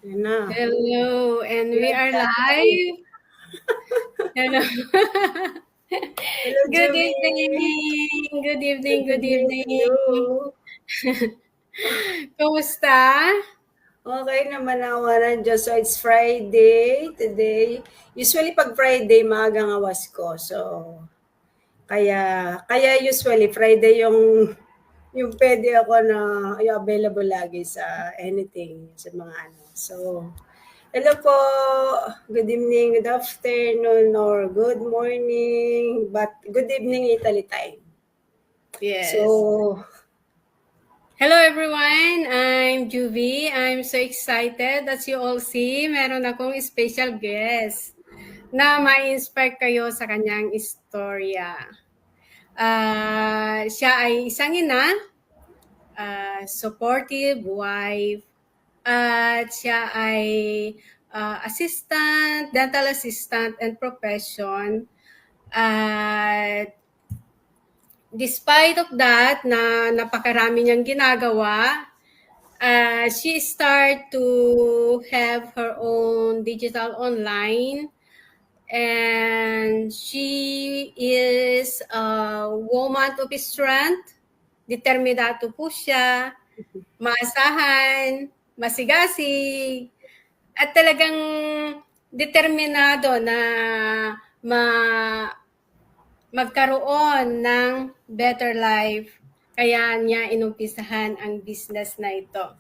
Yun na. Hello, and we are live. Hello. Hello, Good Jimmy. evening. Good evening. Good Good evening to evening. you. Kumusta? Okay naman nawanan Diyos. So, it's Friday today. Usually, pag Friday, maagang awas ko. So, kaya usually, Friday yung pwede ako na yung available lagi sa anything, sa mga ano. So, hello po. Good evening, good afternoon, or good morning. But good evening, Italy time. Yes. So, Hello everyone, I'm Juvie. I'm so excited. As you all see, meron akong special guest na ma-inspire kayo sa kanyang istorya. Siya ay isang ina, supportive wife, at siya ay dental assistant and profession. At despite of that, na napakarami niyang ginagawa, she start to have her own digital online, and she is a woman of strength. Determinado po siya, maasahan, masigasig, at talagang determinado na magkaroon ng better life. Kaya niya inumpisahan ang business na ito.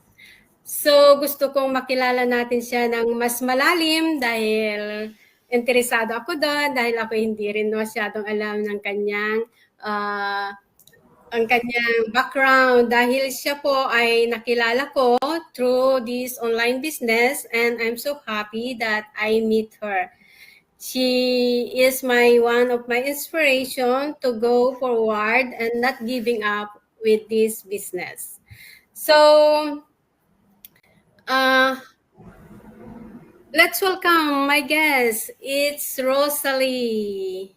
So, gusto kong makilala natin siya ng mas malalim dahil interesado ako doon, dahil ako hindi rin masyadong alam ng ang kanyang background, dahil siya po ay nakilala ko through this online business, and I'm so happy that I meet her. She is one of my inspiration to go forward and not giving up with this business. So, let's welcome my guest. It's Rosalie.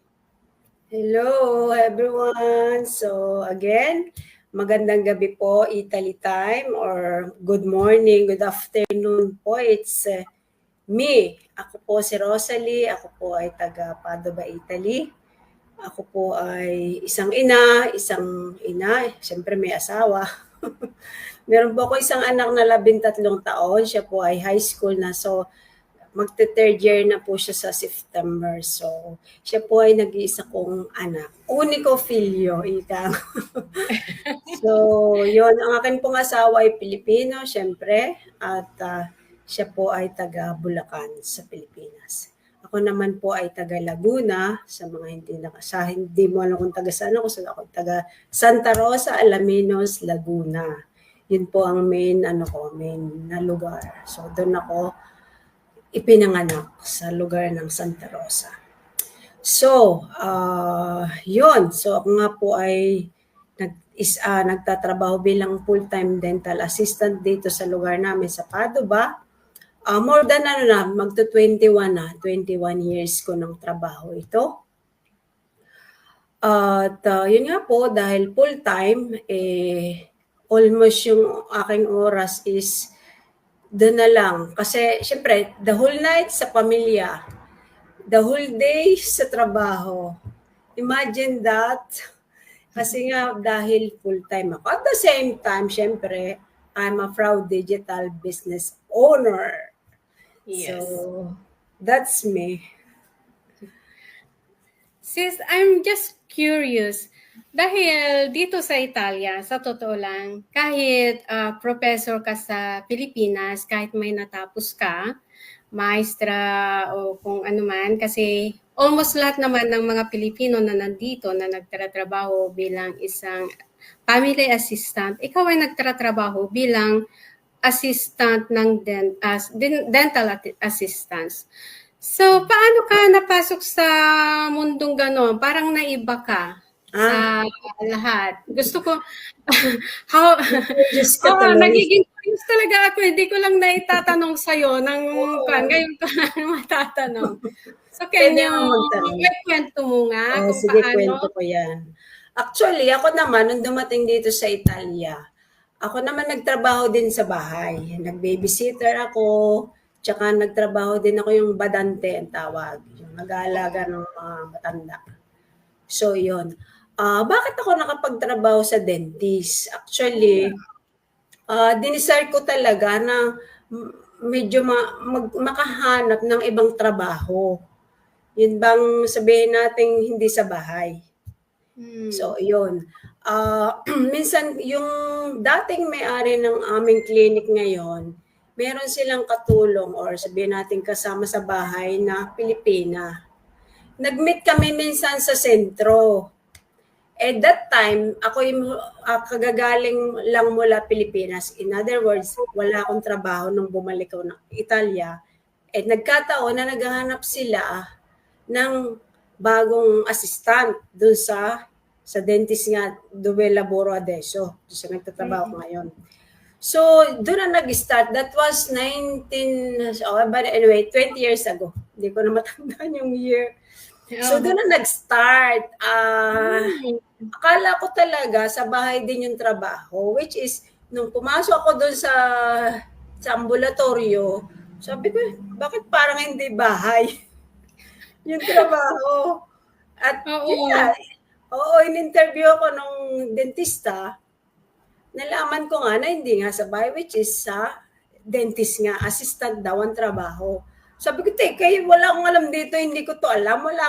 hello everyone. So, again, magandang gabi po, Italy time, or good morning, good afternoon po. It's me. Ako po si Rosalie. Ako po ay taga Padova, Italy. Ako po ay isang ina, siyempre may asawa. Meron po ako isang anak na 13 taon. Siya po ay high school na. So, magte-third year na po siya sa September. So, siya po ay nag-iisa kong anak. Unico filio, ika. So, yon ang akin pong asawa ay Pilipino, syempre. At siya po ay taga Bulacan sa Pilipinas. Ako naman po ay taga Laguna, sa mga hindi mo alam kung taga saan ako, so ako taga Santa Rosa, Alaminos, Laguna. Yun po ang main na lugar. So doon ako ipinanganak sa lugar ng Santa Rosa. So, yun. So ako nga po ay nagtatrabaho bilang full-time dental assistant dito sa lugar namin sa Padova. More than magto-21 na, 21 years ko ng trabaho ito. At yun nga po, dahil full-time, almost yung aking oras is doon na lang. Kasi syempre, the whole night sa pamilya, the whole day sa trabaho. Imagine that. Kasi nga, dahil full-time ako. At the same time, syempre, I'm a proud digital business owner. Yes. So, that's me. Sis, I'm just curious. Dahil dito sa Italia, sa totoo lang, kahit professor ka sa Pilipinas, kahit may natapos ka, maestra o kung ano man, kasi almost lahat naman ng mga Pilipino na nandito na nagtatrabaho bilang isang family assistant, ikaw ay nagtatrabaho bilang assistant ng dental assistance. So, paano ka napasok sa mundong gano'n? Parang naiba ka sa lahat. Gusto ko, Diyos ka talaga. nagiging curious talaga ako. Hindi ko lang naitatanong sa'yo ngayon ko lang matatanong. So, can Pwede you, naman magtanong. kwento mo nga kung Sige, paano? kwento ko yan. Actually, ako naman, nung dumating dito sa Italia, Ako naman nagtrabaho din sa bahay. Nag-babysitter ako, tsaka nagtrabaho din ako yung badante ang tawag, yung nag-aalaga ng mga matanda. So, yun. Bakit ako nakapagtrabaho sa dentist? Actually, dinisire ko talaga na medyo makahanap ng ibang trabaho. Yun bang sabihin natin hindi sa bahay. So, yun. Minsan, yung dating may-ari ng aming clinic ngayon, meron silang katulong or sabihin natin kasama sa bahay na Pilipina. Nag-meet kami minsan sa sentro. At that time, ako yung kagagaling lang mula Pilipinas. In other words, wala akong trabaho nung bumalik ako ng Italia. At nagkataon na naghahanap sila ng bagong assistant dun sa dentist nga, Dove Laboro Adesso. Doon sa nagtatrabaho ko ngayon. So, doon na nag-start. That was 20 years ago. Hindi ko na matandaan yung year. So, doon na nag-start. Akala ko talaga sa bahay din yung trabaho, which is, nung pumasok ako doon sa ambulatoryo, sabi ko, bakit parang hindi bahay yung trabaho? At yun nga, in-interview ako nung dentista, nalaman ko nga na hindi nga sa bahay, which is sa dentist nga, assistant daw ang trabaho. Sabi ko, teka, wala akong alam dito, hindi ko to alam, wala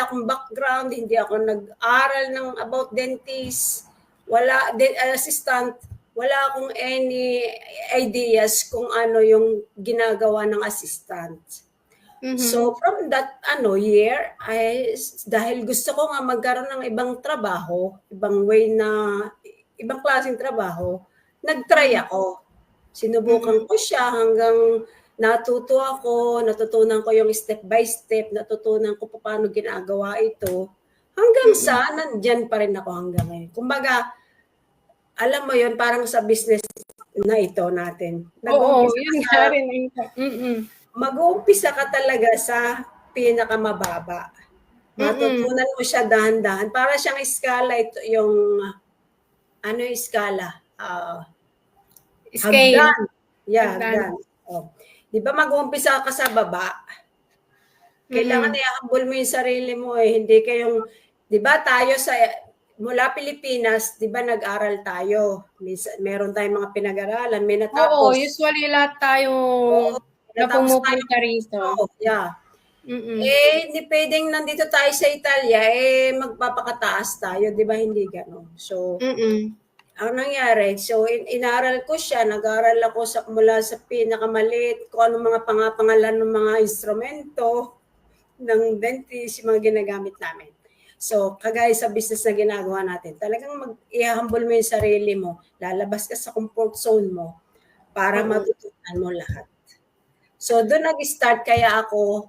akong background, hindi ako nag-aral ng about dentist, assistant, wala akong any ideas kung ano yung ginagawa ng assistant. So from that year, dahil gusto ko nga magkaroon ng ibang trabaho, ibang klaseng trabaho, nag-try ako. Sinubukan ko siya hanggang natutunan ko yung step by step, natutunan ko paano ginagawa ito, hanggang sa nandyan pa rin ako hanggang ngayon. Kumbaga, alam mo yun, parang sa business na ito natin. Yun nga rin. Mag-uumpisa ka talaga sa pinakamababa. Matutunan mo siya dahan-dahan. Para siyang skala, ito yung, yung skala? Scale. Hagdan. Yeah, hagdan. Di ba mag-uumpisa ka sa baba? Kailangan i-humble mo yung sarili mo eh. Hindi kayong, di ba tayo mula Pilipinas, di ba nag-aral tayo? Meron tayong mga pinag-aralan, may natapos. Usually lahat tayo na pumupunta rito. Yeah. Hindi pwedeng nandito tayo sa Italia, magpapakataas tayo, di ba? Hindi gano'n. So, ang nangyari, so inaral ko siya, nag-aral ako mula sa pinakamaliit, kung anong mga pangalan ng mga instrumento ng dentist, yung mga ginagamit namin. So, kagaya sa business na ginagawa natin, talagang i-humble mo yung sarili mo, lalabas ka sa comfort zone mo para matutunan mo lahat. So, doon nag-start kaya ako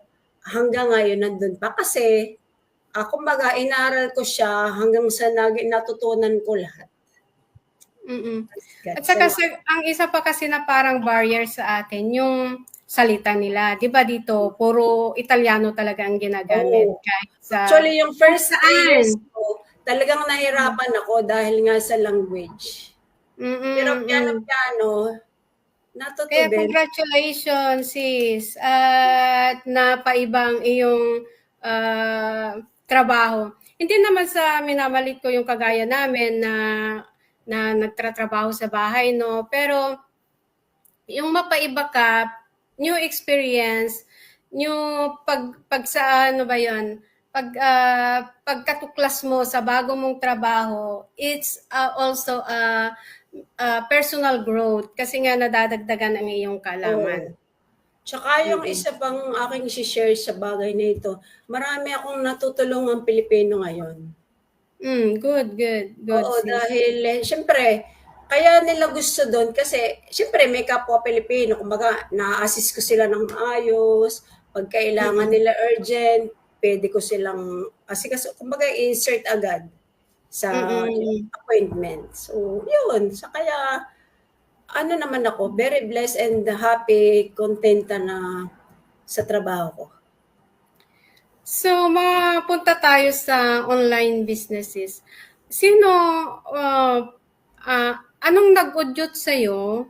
hanggang ngayon nandun pa kasi kumbaga inaral ko siya hanggang sa natutunan ko lahat. At saka ang isa pa kasi na parang barrier sa atin, yung salita nila. Di ba dito, puro Italiano talaga ang ginagamit. Kahit Actually, yung first 3 years ko, talagang nahirapan ako dahil nga sa language. Pero piano, natuto kaya din. congratulations sis at napaibang iyong trabaho. Hindi naman sa minamalit ko yung kagaya namin na nagtatrabaho sa bahay, no? Pero yung mapaiba ka, new experience, new pagkatuklas mo sa bago mong trabaho, it's also personal growth kasi nga nadadagdagan ang iyong kaalaman. Tsaka yung isa pang aking share sa bagay na ito, marami akong natutulungang Pilipino ngayon. Good. Oo, dahil syempre, kaya nila gusto doon kasi syempre may kapwa Pilipino, kumbaga na-assist ko sila ng maayos, pag kailangan nila urgent, pwede ko silang kumbaga insert agad sa appointment. So, yun. So, kaya naman ako, very blessed and happy, contenta na sa trabaho ko. So, mapunta tayo sa online businesses. Sino anong nag-udyot sa'yo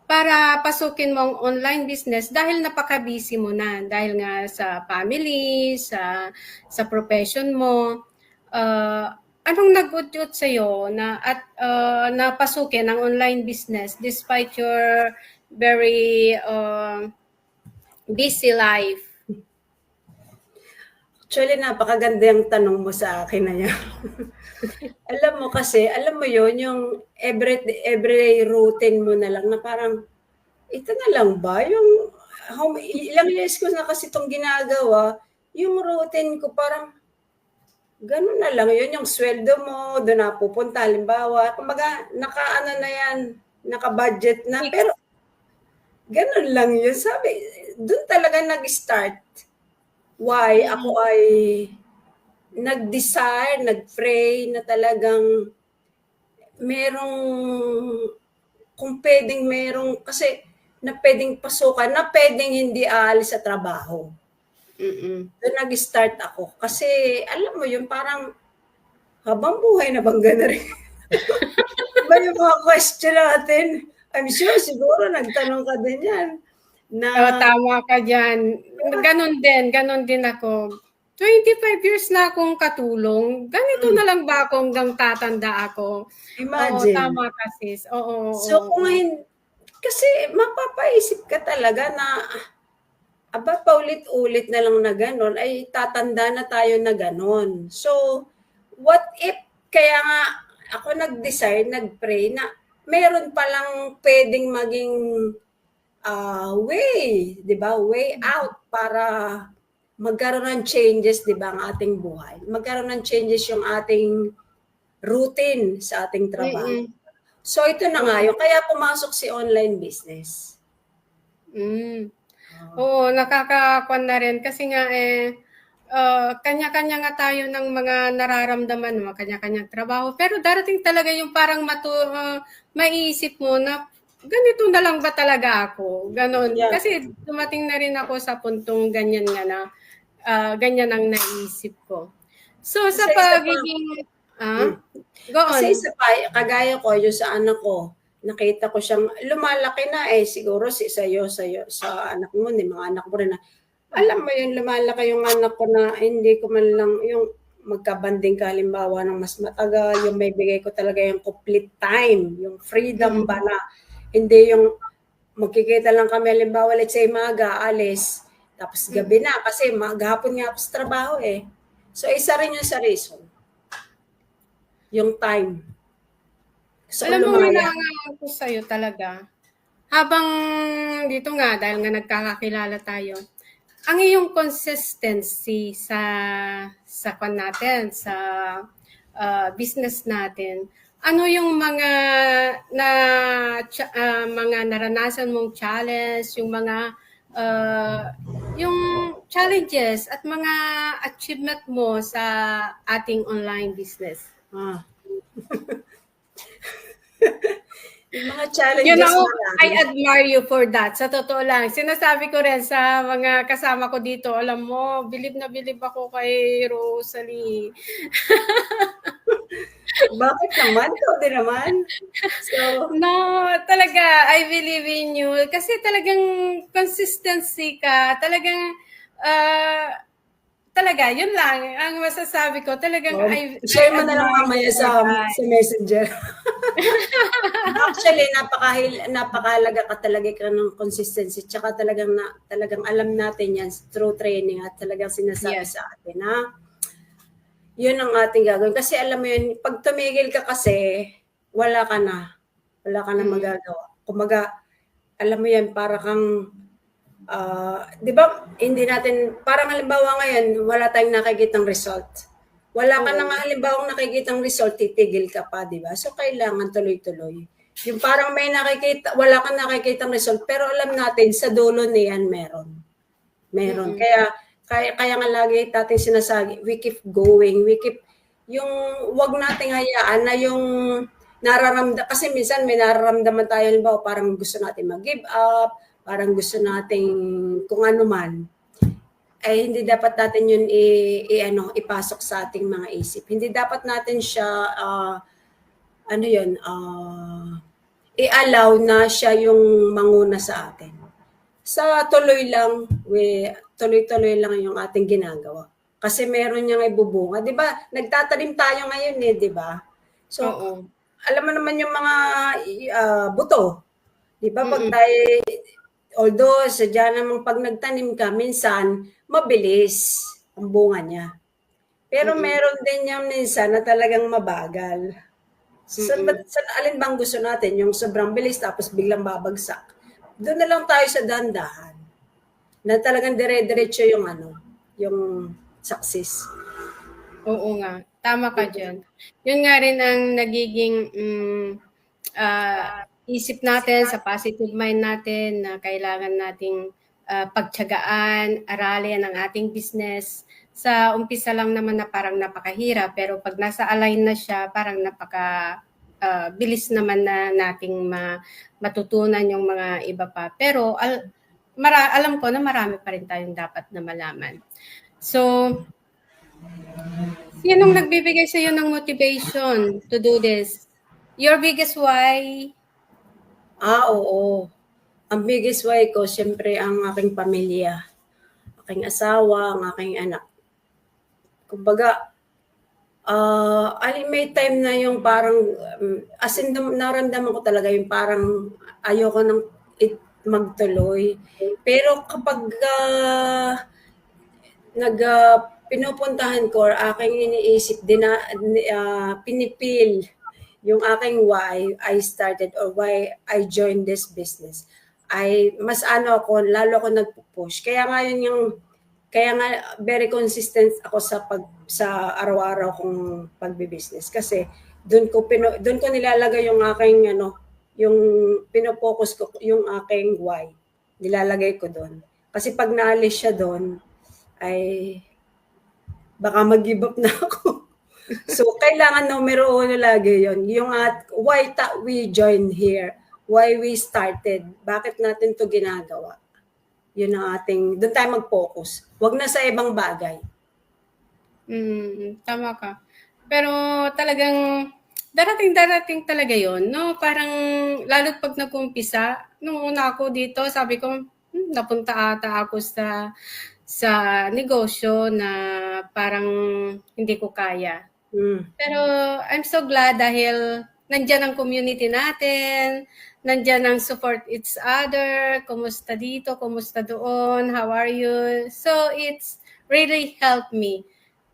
para pasukin mo ang online business dahil napaka-busy mo na dahil nga sa family, sa profession mo. Anong nag-udyot sa na at napasukin ang online business despite your very busy life? Actually, napakaganda yung tanong mo sa akin na yan. Alam mo kasi, alam mo yon yung every routine mo na lang na parang, ito na lang ba? Yung ilang years ko na kasi itong ginagawa, yung routine ko parang, ganun na lang yun, yung sweldo mo, doon na pupunta, halimbawa, kumbaga, naka-ano na yan, naka-budget na, pero ganun lang yun. Sabi, doon talaga nag-start. Why? Ako ay nag-desire, nag-pray na talagang merong, kung pwedeng merong, kasi na pwedeng pasukan, na pwedeng hindi aalis sa trabaho. Doon nag-start ako. Kasi, alam mo yun, parang habang buhay na bang gano'n rin? Diba yung mga question natin? I'm sure, siguro nagtanong ka din yan. Tama ka dyan. Ganon din ako. 25 years na akong katulong. Ganito na lang ba akong hanggang tatanda ako? Imagine. Oo, tama ka sis. Oo. So, kung kasi mapapaisip ka talaga na, paulit-ulit na lang na gano'n, ay tatanda na tayo na gano'n. So, what if, kaya nga ako nag-decide, nag-pray na meron palang pwedeng maging way, di ba? Way out para magkaroon ng changes, di ba, ang ating buhay. Magkaroon ng changes yung ating routine sa ating trabaho. So, ito na nga yun. Kaya pumasok si online business. Oo, nakakakuan na rin. Kasi nga kanya-kanya nga tayo ng mga nararamdaman, mga kanya-kanyang trabaho. Pero darating talaga yung parang maiisip mo na ganito na lang ba talaga ako? Ganon. Yeah. Kasi dumating na rin ako sa puntong ganyan nga na ganyan ang naisip ko. So, sa pagiging... go on. Kasi isa pa, kagaya ko, yung sa anak ko, nakita ko siyang lumalaki na siguro sa'yo, sa anak mo, mga anak mo rin na, alam mo yun, lumalaki yung anak ko na hindi ko man lang yung magkabanding ka halimbawa ng mas matagal, yung may bigay ko talaga yung complete time, yung freedom ba na, hindi yung magkikita lang kami halimbawa, let's say maga, alis, tapos gabi na, kasi maghapon nga ako sa trabaho So, isa rin yung sa reason. Yung time. So, alam mo, hinahangaan ko sa'yo talaga. Habang dito nga, dahil nga nagkakakilala tayo, ang iyong consistency sa kwan natin, sa business natin, ano yung mga mga naranasan mong challenge, yung mga yung challenges at mga achievement mo sa ating online business? Yung mga challenges I admire you for that. Sa totoo lang, sinasabi ko rin sa mga kasama ko dito, alam mo, bilib na bilib ako kay Rosalie. Bakit naman? Ikaw din naman. So, no, talaga, I believe in you. Kasi talagang consistency ka. Talagang, talaga, yun lang. Ang masasabi ko, talagang share mo na lang mamaya sa messenger. Actually, napakahalaga ka talaga ka ng consistency. Tsaka talagang alam natin yan through training at talagang sinasabi sa atin na yun ang ating gagawin. Kasi alam mo yun, pag tumigil ka kasi, wala ka na magagawa. Kumaga, alam mo yan, para kang, di ba, hindi natin, parang halimbawa ngayon, wala tayong nakikitang result. Wala ka na nga halimbawang nakikitang result, titigil ka pa, di ba? So, kailangan tuloy-tuloy. Yung parang may wala kang nakikitang result, pero alam natin, sa dulo niyan meron. Kaya nga lagi natin sinasabi, we keep going, yung wag nating hayaan na yung kasi minsan may nararamdaman tayo, halimbawa parang gusto natin mag-give up, parang gusto nating kung ano man, hindi dapat natin yun ipasok sa ating mga isip. Hindi dapat natin siya ano yun, i-allow na siya yung manguna sa atin. Sa tuloy lang, tuloy-tuloy lang yung ating ginagawa. Kasi meron niyang ibubunga. Di ba, nagtatanim tayo ngayon di ba? So, Oo. alam mo naman yung mga buto. Di ba, pag Mm. tayo, although sadya namang pag nagtanim ka, minsan, mabilis ang bunga niya. Pero Mm. meron din yung minsan na talagang mabagal. Mm. Sa alin bang gusto natin? Yung sobrang bilis tapos biglang babagsak. Doon na lang tayo sa dandahan. Na talagang dire-diretso yung yung success. Oo nga, tama ka diyan. Yun nga rin ang nagiging, isip natin, sa positive mind natin na kailangan nating, pagtiyagaan, aralin ang ating business. Sa umpisa lang naman na parang napakahirap, pero 'pag nasa align na siya parang bilis naman na nating matutunan yung mga iba pa. Pero alam ko na marami pa rin tayong dapat na malaman. So, sinong nagbibigay sa'yo ng motivation to do this? Your biggest why? Oo. Ang biggest why ko, syempre ang aking pamilya. Aking asawa, ang aking anak. Kumbaga, may time na yung parang, as in, naramdaman ko talaga yung parang ayoko nang magtuloy. Pero kapag pinupuntahan ko or aking iniisip, pinipil yung aking why I started or why I joined this business, ay mas ako, lalo ako nagpo-push. Kaya nga very consistent ako sa araw-araw kong pagbi-business kasi doon ko nilalagay yung aking yung pino-focus ko yung aking why. Nilalagay ko doon. Kasi pag naalis siya doon ay baka mag-give up na ako. So kailangan numero uno lagi 'yon. Yung why we join here, why we started, bakit natin 'to ginagawa. Yun ang doon tayo mag-focus. Huwag na sa ibang bagay. Tama ka. Pero talagang darating talaga yon, no? Parang lalo't pag nag-umpisa, nung una ako dito, sabi ko, napunta ata ako sa negosyo na parang hindi ko kaya. Pero I'm so glad dahil nandiyan ang community natin, nandiyan ang support each other, kumusta dito, kumusta doon, how are you? So it's really helped me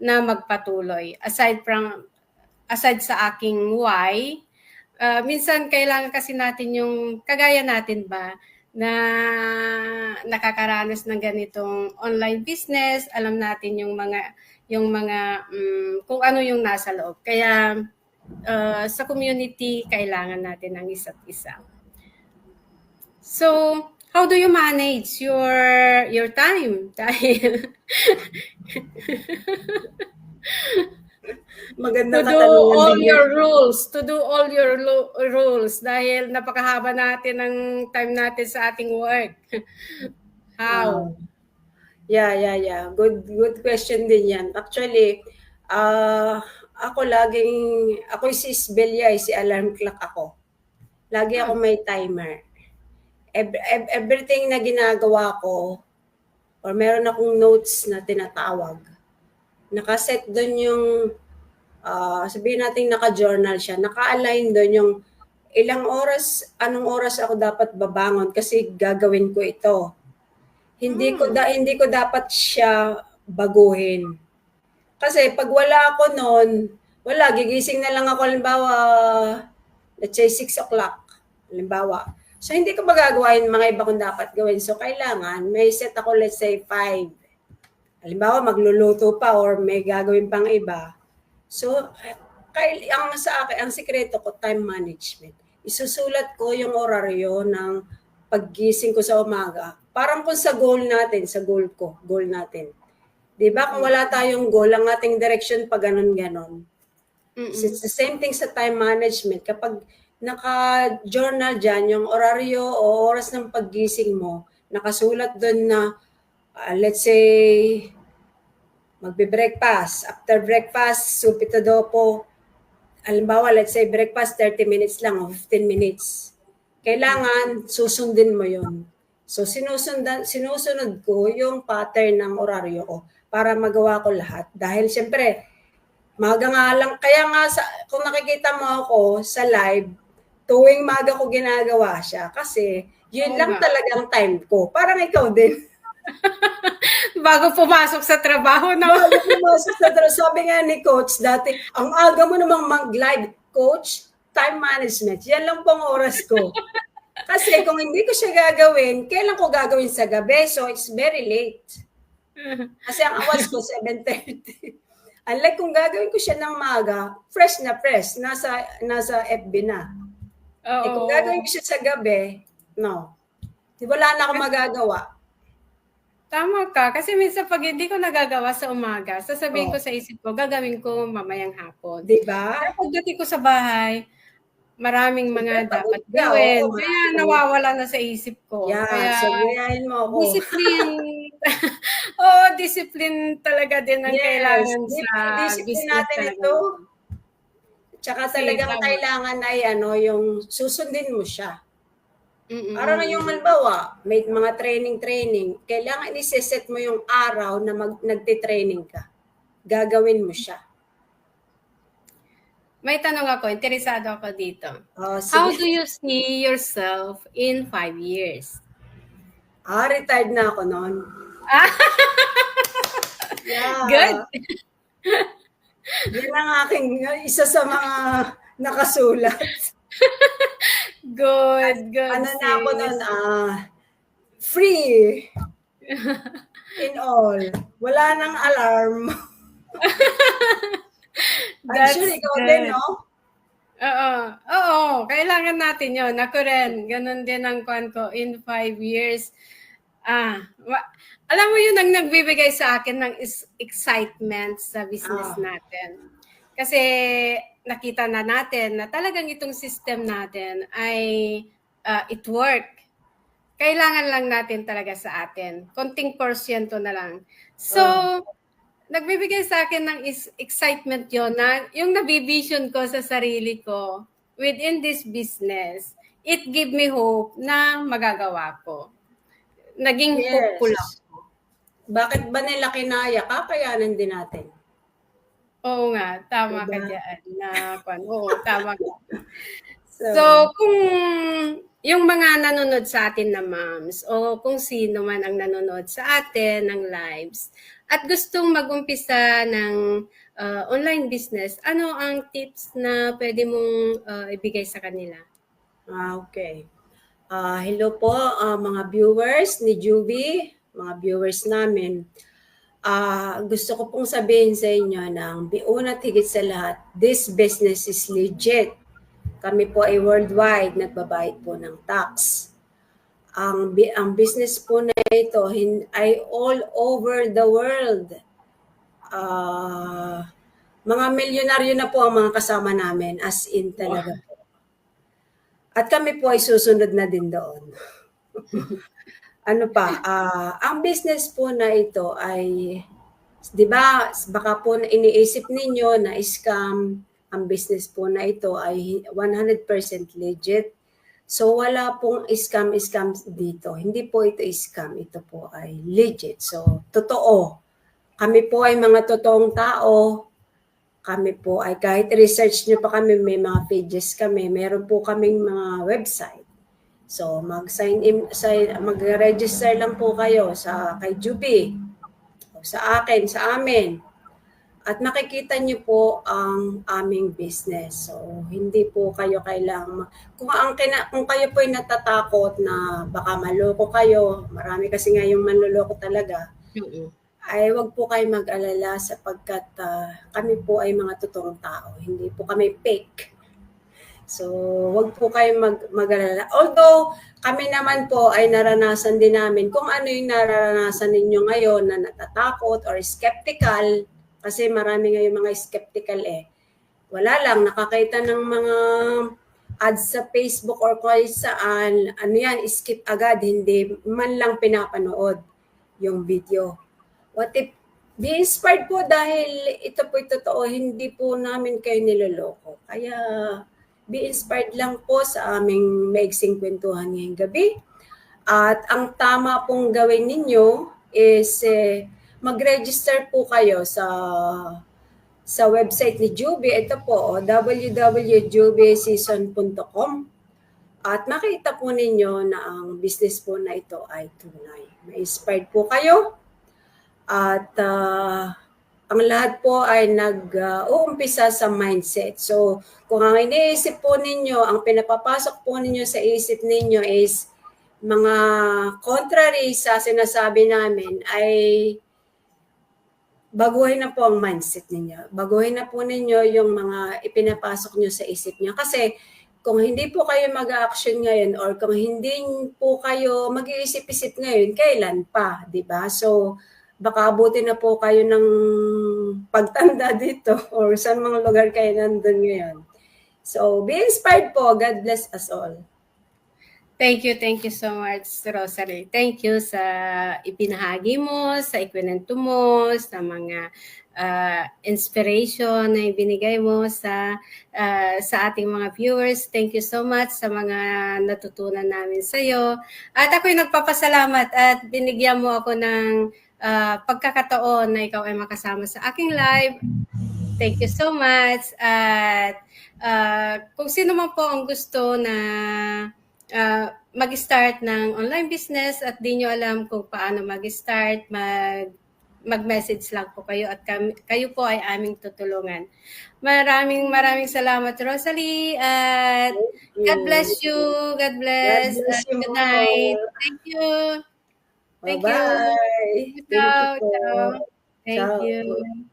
na magpatuloy. Aside sa aking why, minsan kailangan kasi natin yung kagaya natin ba na nakakaranas ng ganitong online business, alam natin yung mga kung ano yung nasa loob. Kaya sa community kailangan natin ng isa't isa. So, how do you manage your time? Dahil Magandang to do katanungan all din your yan. rules dahil napakahaba natin ng time natin sa ating work. How? Yeah. Good question din yan. Actually, ako si Isbelia, si alarm clock ako. Lagi ako may timer. Everything na ginagawa ko, or meron akong notes na tinatawag, nakaset doon yung, sabihin natin naka-journal siya, naka-align doon yung anong oras ako dapat babangon kasi gagawin ko ito. Hindi ko dapat siya baguhin. Kasi pag wala ako noon, gigising na lang ako, halimbawa, let's say 6 o'clock, halimbawa. So, hindi ko magagawa yung mga iba kong dapat gawin. So, kailangan, may set ako, let's say 5. Halimbawa, magluluto pa or may gagawin pang iba. So, sa akin, ang sikreto ko, time management. Isusulat ko yung oraryo ng paggising ko sa umaga. Parang kung sa goal natin. Di ba? Kung wala tayong goal, ang ating direction pa ganon-ganon. It's the same thing sa time management. Kapag naka-journal dyan, yung oraryo o oras ng paggising mo, nakasulat doon na, let's say, magbe-breakfast. After breakfast, supito dopo, halimbawa, let's say breakfast 30 minutes lang o 15 minutes. Kailangan susundin mo yun. So sinusunod ko yung pattern ng oraryo ko para magawa ko lahat. Dahil siyempre, maga nga lang, kaya nga kung nakikita mo ako sa live, tuwing maga ko ginagawa siya kasi yun Oo lang nga. talagang time ko. Parang ikaw din. Bago pumasok sa trabaho, no? Bago pumasok sa trabaho, sabi nga ni coach dati, ang aga mo namang mag-live, coach, time management. Yan lang pong oras ko. Kasi kung hindi ko siya gagawin, kailan ko gagawin sa gabi? So it's very late. Kasi ang awas ko 7:30. Unlike kung gagawin ko siya ng maga, fresh na fresh, nasa FB na. Eh kung gagawin ko siya sa gabi, no. Wala na akong magagawa. Tama ka. Kasi minsan pag hindi ko nagagawa sa umaga, sasabihin ko sa isip ko, gagawin ko mamayang hapon. Diba? Pero pagdating ko sa bahay, maraming mga dapat Pagod ka, gawin. oo, Kaya marami. nawawala na sa isip ko. Yeah, Kaya so gayahin mo ako. discipline. Oo, discipline talaga din ang kailangan sa discipline business natin talaga. ito. Tsaka Kasi talagang tama. kailangan ay yung susundin mo siya. Mm-mm. Parang yung halimbawa, may mga training, kailangan i-set mo yung araw na nagte-training ka. Gagawin mo siya. May tanong ako, interesado ako dito. Sige. How do you see yourself in 5 years? Retired na ako noon. Yeah. Good. Yan ang aking isa sa mga nakasulat. Good. Ano na ako noon, free in all. Wala nang alarm. I'm sure ikaw din, no? Oo, kailangan natin yun. Ako rin, ganun din ang kwan ko in 5 years. Alam mo yun ang nagbibigay sa akin ng excitement sa business natin. Kasi nakita na natin na talagang itong system natin ay it work. Kailangan lang natin talaga sa atin. Konting porsyento na lang. So, nagbibigay sa akin ng excitement yon na yung nabivision ko sa sarili ko within this business, it give me hope na magagawa ko. Naging hopeful ako. Bakit ba nila kinaya? Kakayanan din natin. Oo nga, tama ka dyan. Oo, tama ka. So, kung yung mga nanonood sa atin na moms o kung sino man ang nanonood sa atin ng lives at gustong mag-umpisa ng online business, ano ang tips na pwede mong ibigay sa kanila? Okay. Hello po mga viewers ni Juby, mga viewers namin. Gusto ko pong sabihin sa inyo ng una at higit sa lahat, this business is legit. Kami po ay worldwide, nagbabayad po ng tax. Ang business po na ito ay all over the world. Mga milyonaryo na po ang mga kasama namin, as in talaga po. At kami po ay susunod na din doon. Ang business po na ito ay, di ba, baka po iniisip ninyo na scam, ang business po na ito ay 100% legit. So wala pong scam dito. Hindi po ito scam, ito po ay legit. So totoo. Kami po ay mga totoong tao. Kami po ay kahit research nyo pa kami, may mga pages kami, meron po kaming mga website. So mag-register lang po kayo kay Juby, sa akin, sa amin. At makikita niyo po ang aming business. So hindi po kayo kailangang kung kayo po ay natatakot na baka maloko kayo, marami kasi nga yung manloloko talaga. Ay wag po kayo mag-alala sapagkat kami po ay mga totoong tao. Hindi po kami fake. So, wag po kayo mag-alala. Although, kami naman po ay naranasan din namin kung ano yung naranasan ninyo ngayon na natatakot or skeptical. Kasi marami ngayon mga skeptical Wala lang, nakakita ng mga ads sa Facebook or kung saan, skip agad, hindi man lang pinapanood yung video. What if Be inspired po dahil ito po'y totoo, hindi po namin kayo niloloko. Kaya be inspired lang po sa aming maiksing kwentuhan ngayong gabi. At ang tama pong gawin ninyo is mag-register po kayo sa website ni Juby. Ito po, www.jubyseason.com. At makita po ninyo na ang business po na ito ay tunay. Ma-inspired po kayo. At ang lahat po ay nag-uumpisa sa mindset. So, kung ang iniisip po ninyo, ang pinapapasok po ninyo sa isip ninyo is mga contrary sa sinasabi namin, ay baguhin na po ang mindset ninyo. Baguhin na po ninyo yung mga ipinapasok nyo sa isip nyo. Kasi kung hindi po kayo mag-action ngayon or kung hindi po kayo mag-iisip-isip ngayon, kailan pa, di ba? So, baka abutin na po kayo ng pagtanda dito or saan mga lugar kayo nandun ngayon. So, be inspired po. God bless us all. Thank you so much, Rosary. Thank you sa ibinahagi mo, sa ikwento mo, sa mga inspiration na ibinigay mo sa ating mga viewers. Thank you so much sa mga natutunan namin sa iyo. At ako'y nagpapasalamat at binigyan mo ako ng pagkakataon na ikaw ay makasama sa aking live. Thank you so much. At kung sino man po ang gusto na mag-start ng online business at di nyo alam kung paano mag-start, mag-message lang po kayo at kayo po ay aming tutulungan. Maraming salamat, Rosalie, at God bless you. God bless. God bless you Good night. more. Thank you. Thank you. Bye-bye. Thank you Ciao. po. Ciao. Thank Ciao. you.